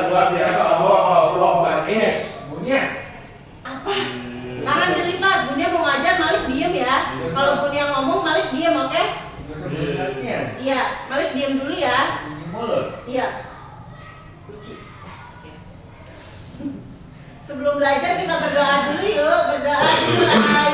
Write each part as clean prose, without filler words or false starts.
luar biasa. Yes. Bunia. Apa? Tangan dilipat. Bunia mau ngajar, Malik diem ya. Kalau Bunia ngomong, Malik diem, oke? Iya, Malik diem dulu ya. Iya. Sebelum belajar kita berdoa dulu yuk. Berdoa mulai.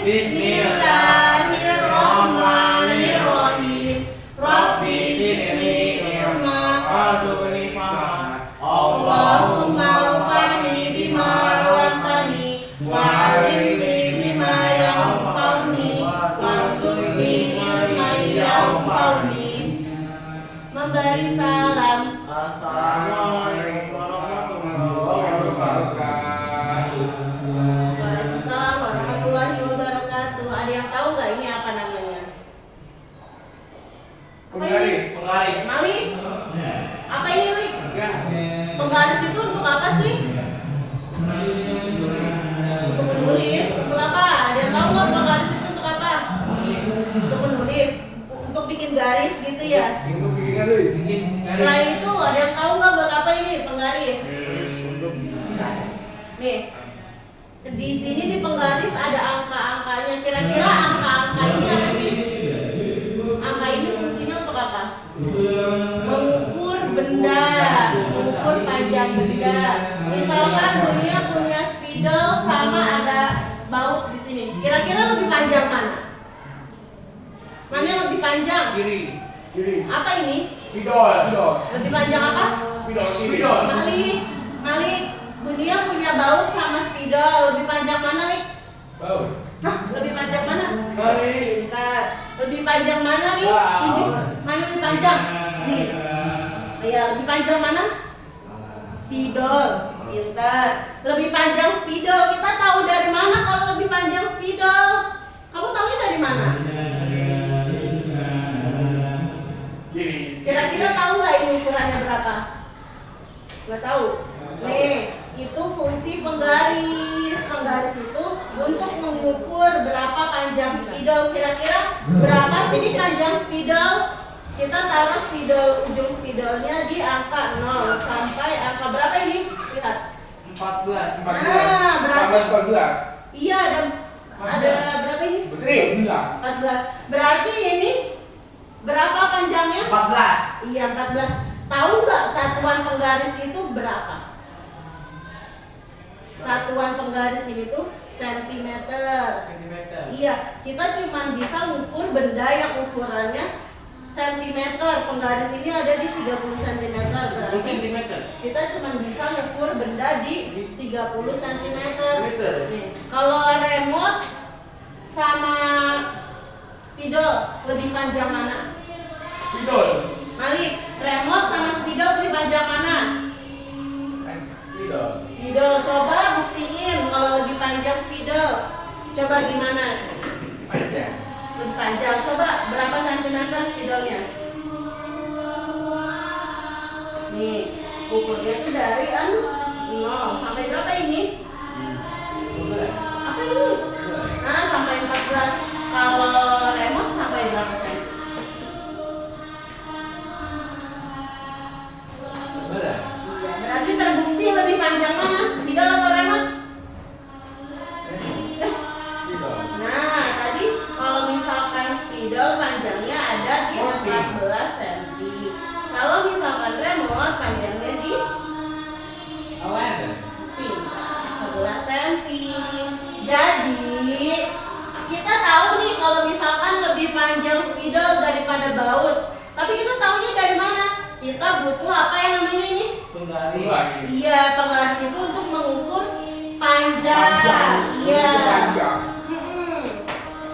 Bismillahirrahmanirrahim. Rabbi zidni ilma warzuqni fahma. Allahumma anfa'ni bima 'allamtani wa 'allimni bima yanfa'uni warzuqni ilman yanfa'uni. Memberi salam. Assalamualaikum warahmatullahi wabarakatuh. Waalaikumsalam warahmatullahi wabarakatuh. Ada yang tahu nggak ini apa namanya? Penggaris. Malik? Apa ini, Lik? Penggaris itu untuk apa sih? Untuk menulis. Untuk apa? Ada yang tahu nggak penggaris itu untuk apa? Untuk menulis. Untuk bikin garis gitu ya? Selain itu ada yang tahu nggak buat apa ini penggaris? Nih, di sini di penggaris ada angka-angkanya. Kira-kira angka-angka ini apa sih? Angka ini fungsinya untuk apa? Mengukur benda, mengukur panjang benda. Misalkan Bunia punya spidol sama ada baut di sini. Kira-kira lebih panjang mana? Mana yang lebih panjang? Kiri. Apa ini? Spidol. Lebih panjang apa? Spidol. Malik, Bunia punya baut sama spidol. Lebih panjang mana, Lik? Baut. Hah? Lebih panjang mana? Malik. Pintar. Lebih panjang mana nih? Tunjuk. Mana lebih panjang? Nih. Ya, lebih panjang mana? Spidol. Pintar. Lebih panjang spidol. Kita tahu dari mana kalau lebih panjang spidol? Kamu tahunya dari mana? Kiri. Kira-kira tahu nggak ini ukurannya berapa? Nggak tahu. Nih, itu fungsi penggaris. Penggaris itu untuk mengukur berapa panjang spidol. Kira-kira berapa sih di panjang spidol? Kita taruh spidol, ujung spidolnya di angka 0 sampai angka berapa ini? Lihat. 14. Nah, berarti 14. iya ada berapa ini? 14. Berarti ini berapa panjangnya? 14. Iya, 14. Tahu nggak satuan penggaris itu berapa? Satuan penggaris ini tuh sentimeter. Iya, kita cuma bisa ngukur benda yang ukurannya sentimeter. Penggaris ini ada di 30 cm. Berarti kita cuma bisa ngukur benda di 30 cm. Nih, kalau remote sama spidol lebih panjang mana? Spidol. Malik, remote sama spidol lebih panjang mana? Spidol, coba buktiin kalau lebih panjang spidol. Coba gimana? Lebih panjang. Coba berapa sentimeter spidolnya? Nih, ukurnya itu dari 0 sampai berapa ini? Apa ini? Nah, sampai 14. Kalau remote sampai berapa sentimeter? Berarti terbukti lebih panjang mana? Spidol atau remote? Nah, tadi kalau misalkan spidol panjangnya ada di 14 cm. Kalau misalkan remote panjangnya di 11 cm. Jadi, kita tahu nih kalau misalkan lebih panjang spidol daripada baut. Tapi kita tahunya dari mana? Kita butuh apa yang namanya ini? Penggaris. Iya, penggaris itu untuk mengukur panjang. Iya.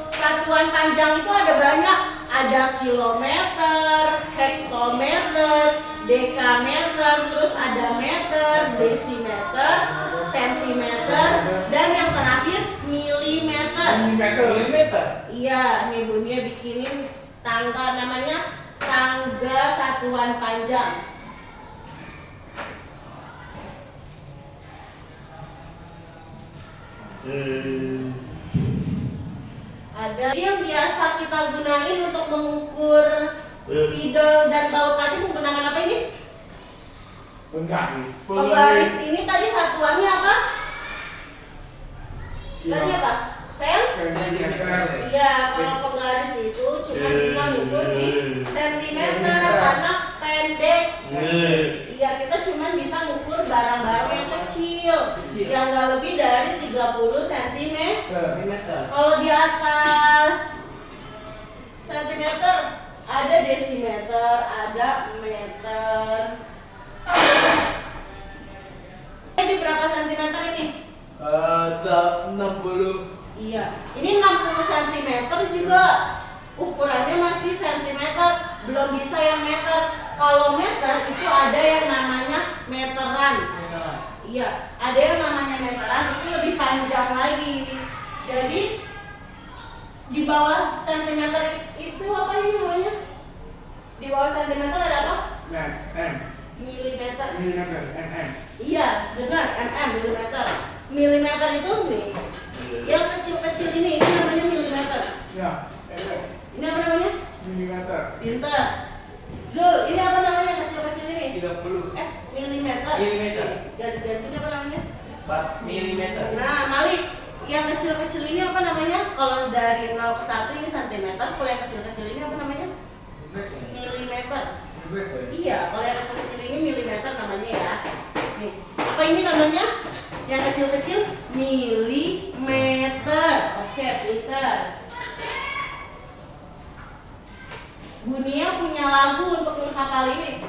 Satuan panjang itu ada banyak. Ada kilometer, hektometer, dekameter, terus ada meter, desimeter, sentimeter, dan yang terakhir milimeter. Iya, nih Bunia bikinin tangga namanya tangga satuan panjang. Ada yang biasa kita gunain untuk mengukur spidol dan baut tadi menggunakan apa ini? Penggaris. Penggaris ini tadi satuannya apa? Tadi apa? Sentimeter. Iya, kalau penggaris itu cuma bisa ngukur di sentimeter karena pendek. Iya, kita cuma bisa ngukur barang-barang yang kecil, yang nggak lebih dari 30 cm. Kalau di atas sentimeter ada desimeter, ada meter. Ini berapa sentimeter ini? 60. Iya, ini 60 cm juga ukurannya masih sentimeter, belum bisa yang meter. Kalau meter itu ada yang namanya meteran. Iya, ada yang namanya meteran, itu lebih panjang lagi. Jadi di bawah sentimeter itu apa ini namanya? Di bawah sentimeter ada apa? Milimeter. Iya, benar, milimeter. Milimeter itu nih, yang kecil-kecil ini namanya milimeter. Ya, Ini apa namanya? milimeter. Pintar. Zul, ini apa namanya kecil-kecil ini? 30. Milimeter. Milimeter. Garis-garis ini apa namanya? 4 milimeter. Nah, Malik, yang kecil-kecil ini apa namanya? Kalau dari 0 ke 1 ini sentimeter, kalau yang kecil-kecil ini apa namanya? Milimeter. Iya, kalau yang kecil-kecil ini milimeter namanya ya. Nih, apa ini namanya? Yang kecil-kecil milimeter. Oke, pintar. Bunia punya lagu untuk menghafal ini.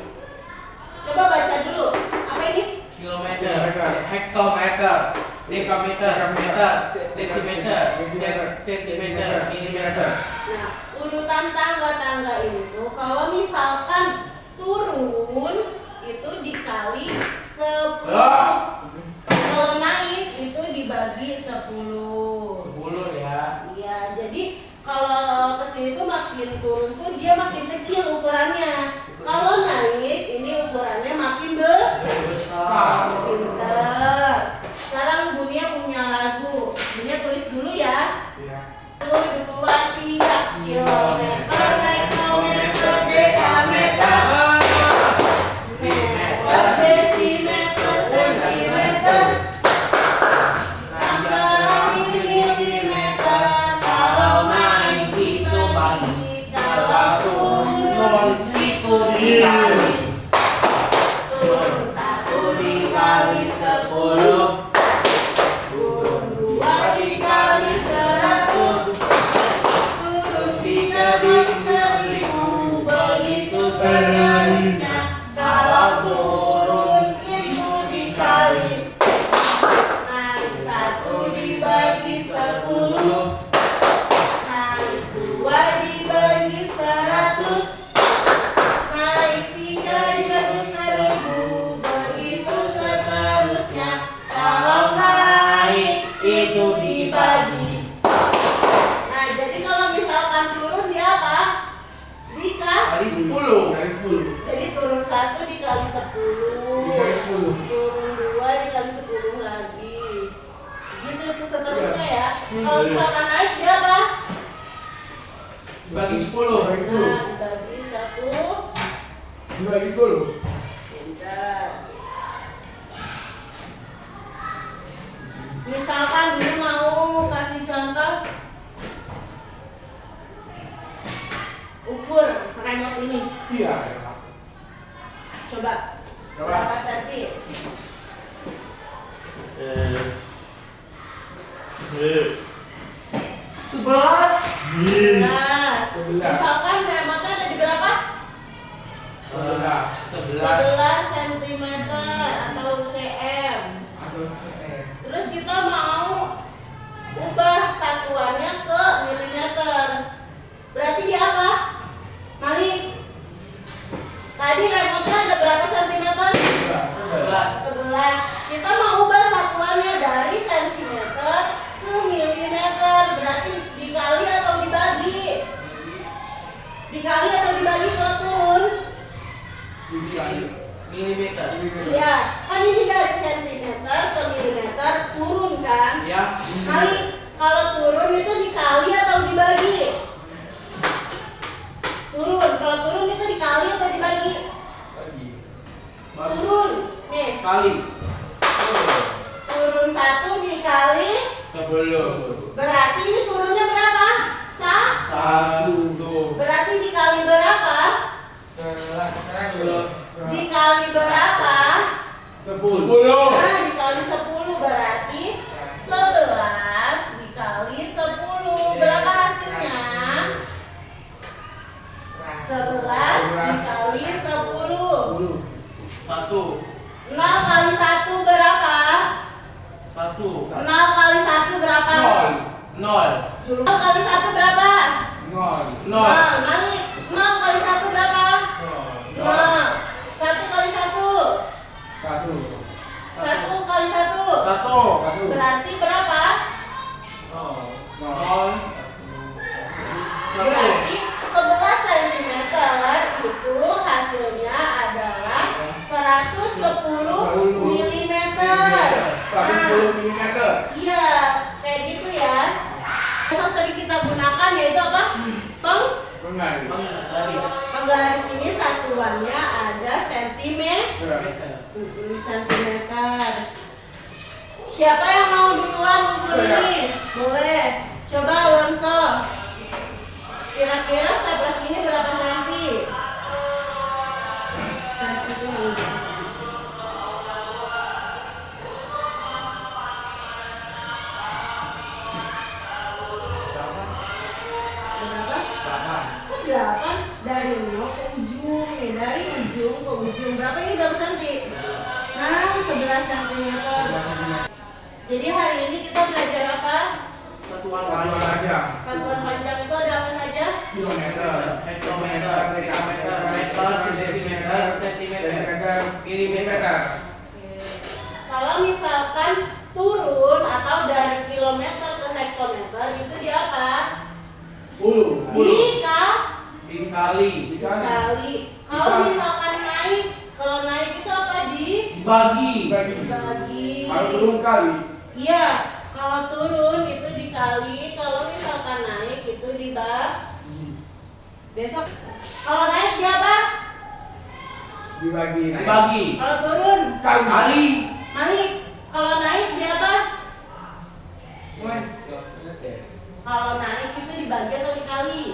Coba baca dulu. Apa ini? Kilometer, hektometer, dekameter, meter, desimeter, sentimeter, milimeter. Nah, urutan tangga-tangga itu kalau misalkan turun itu dikali 10. Kalau naik itu dibagi 10. 10 ya. Iya, jadi kalau kesini tuh makin turun tuh dia makin kecil ukurannya. Kalau naik ini ukurannya makin besar. Pinter. Sekarang Bunia punya lagu. Bunia tulis dulu ya. Iya. 1, 2, 3 kilometer, hektometer, dekameter, meter, desimeter, sentimeter, yang terakhir milimeter. Kalau naik itu bagi, kalau turun itu dikali. Turun 1 dikali 10, turun 2 dikali 100, turun 3 dikali 1000, begitu seterusnya. Kalau turun itu dikali. Naik 1 dibagi 10, naik 2 dibagi 100, naik 3 dibagi 1000, begitu seterusnya. Kalau naik itu dibagi. Nah, jadi kalau misalkan turun dia apa? Kali 10. Kali 10. Jadi turun 1 dikali 10, Dikali 10. turun 2 dikali 10 lagi. Gitu seterusnya ya. Kalau misalkan naik dia apa? Bagi 10. Bagi 10. Nah, dibagi 1. Dibagi 10. Pintar. Misalkan dia mau kasih contoh ukur remote ini. Iya. Coba. Berapa senti? 11. 11. Misalkan remote ada di berapa? 11. 11 cm atau cm. Atau cm. Terus kita mau ubah satuannya ke milimeter. Berarti dia apa? Malik. Tadi remote-nya ada berapa sentimeter? 11. 11. Kita mau ubah satuannya dari sentimeter ke milimeter. Berarti dikali atau dibagi? Dikali atau dibagi kalau turun? Milimeter. Iya, kan ini dari sentimeter ke milimeter turun kan? Ya. Kali kalau turun itu dikali atau dibagi? Turun. Kalau turun itu dikali atau dibagi? Bagi. Turun. Kali. Turun 1 dikali. 10. Berarti ini turunnya berapa? 1. Berarti dikali berapa? Dikali berapa? 10. Nah, dikali 10 berarti 11 dikali 10. Berapa hasilnya? 11 dikali 10. 1. 0 kali 1 berapa? 1. 0 kali 1 berapa? 0. 0 kali 1 berapa? 0. 0. Malik, 0 kali 1 berapa? 0. 1 kali 1. 1 kali 1. 1. Berarti berapa? 0. Berarti 11 cm itu hasilnya adalah 110 mm. 110 mm. Iya, kayak gitu ya. Besok sering kita gunakan yaitu apa? Penggaris ini satuannya ada sentimeter. Siapa yang mau duluan ukur ini? Boleh. Coba Alonso. Kira-kira staples ini berapa senti? Senti itu yang ini. Berapa? 8 dari 0 ke ujung nih, dari ujung ke ujung. Berapa ini berapa senti? Nah, 11 cm. Jadi hari ini kita belajar apa? Satuan panjang. Satuan panjang itu ada apa saja? Kilometer, hektometer, dekameter, meter, desimeter, sentimeter, milimeter. Kalau misalkan turun atau dari kilometer ke hektometer itu di apa? 10. Dikali. Dikali. Kalau misalkan naik, kalau naik itu apa? Dibagi. Kalau turun kali. Iya, kalau turun itu dikali, kalau misalkan naik itu dibagi. Besok kalau naik di apa? Dibagi. Kalau turun Kali. Malik. Kalau naik di apa? Kalau naik itu dibagi atau dikali?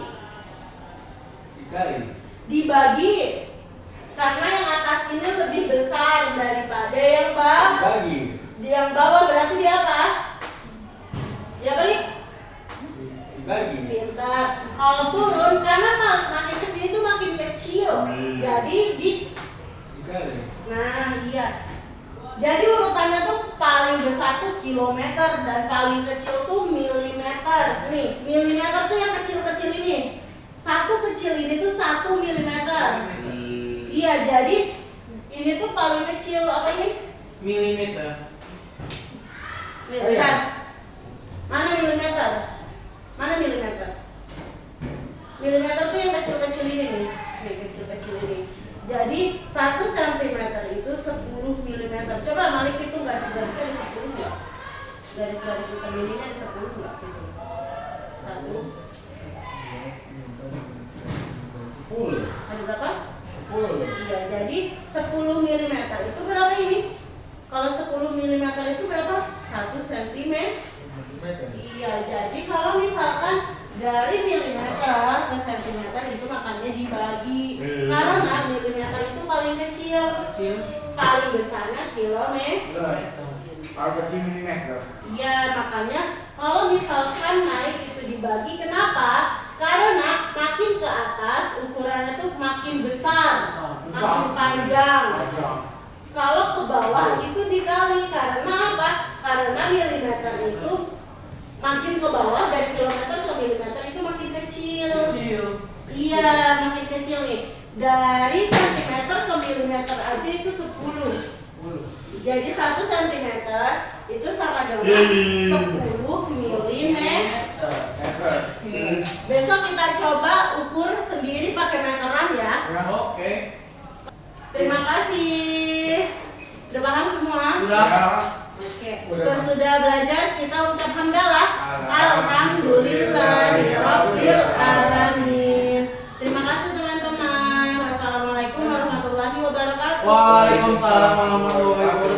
Dibagi. Karena yang atas ini lebih besar daripada yang bawah. Yang bawah berarti di apa? Ya balik. Pintar. Kalau turun karena makin kesini tuh makin kecil. Jadi Nah, iya. Jadi urutannya tuh paling besar tuh kilometer dan paling kecil tuh milimeter. Nih, milimeter tuh yang kecil-kecil ini. Satu kecil ini tuh 1 milimeter. Iya, jadi ini tuh paling kecil apa ini? Milimeter. Nih, lihat. Mana milimeter? Mana milimeter? Milimeter tuh yang kecil-kecil ini nih. Nih, kecil-kecil ini. Jadi 1 cm itu 10 mm. Coba Malik hitung garis-garisnya di 10 enggak? Garis-garis hitam ininya di 10 enggak? Gitu. 1. Ada berapa? 10. Iya, jadi 10 mm itu berapa ini? Kalau 10 mm itu berapa? 1 cm. Iya, jadi kalau misalkan dari milimeter ke sentimeter itu makanya dibagi. Karena milimeter itu paling kecil, paling besarnya kilometer. Kalau kecil milimeter. Iya, makanya kalau misalkan naik itu dibagi, kenapa? Karena makin ke atas ukurannya tuh makin besar, makin panjang. Kalau ke bawah itu dikali, karena apa? Karena milimeter itu makin ke bawah dari kilometer ke milimeter itu makin kecil. Iya, makin kecil nih. Dari sentimeter ke milimeter aja itu 10. Jadi 1 cm itu sama dengan 10 milimeter. Besok kita coba ukur sendiri pakai meteran ya. Oke. Terima kasih. Udah paham semua? Sudah. Oke. Sesudah belajar kita ucap hamdalah. Alhamdulillahirabbil alamin. Terima kasih teman-teman. Wassalamualaikum warahmatullahi wabarakatuh. wabarakatuh. Waalaikumsalam warahmatullahi wabarakatuh.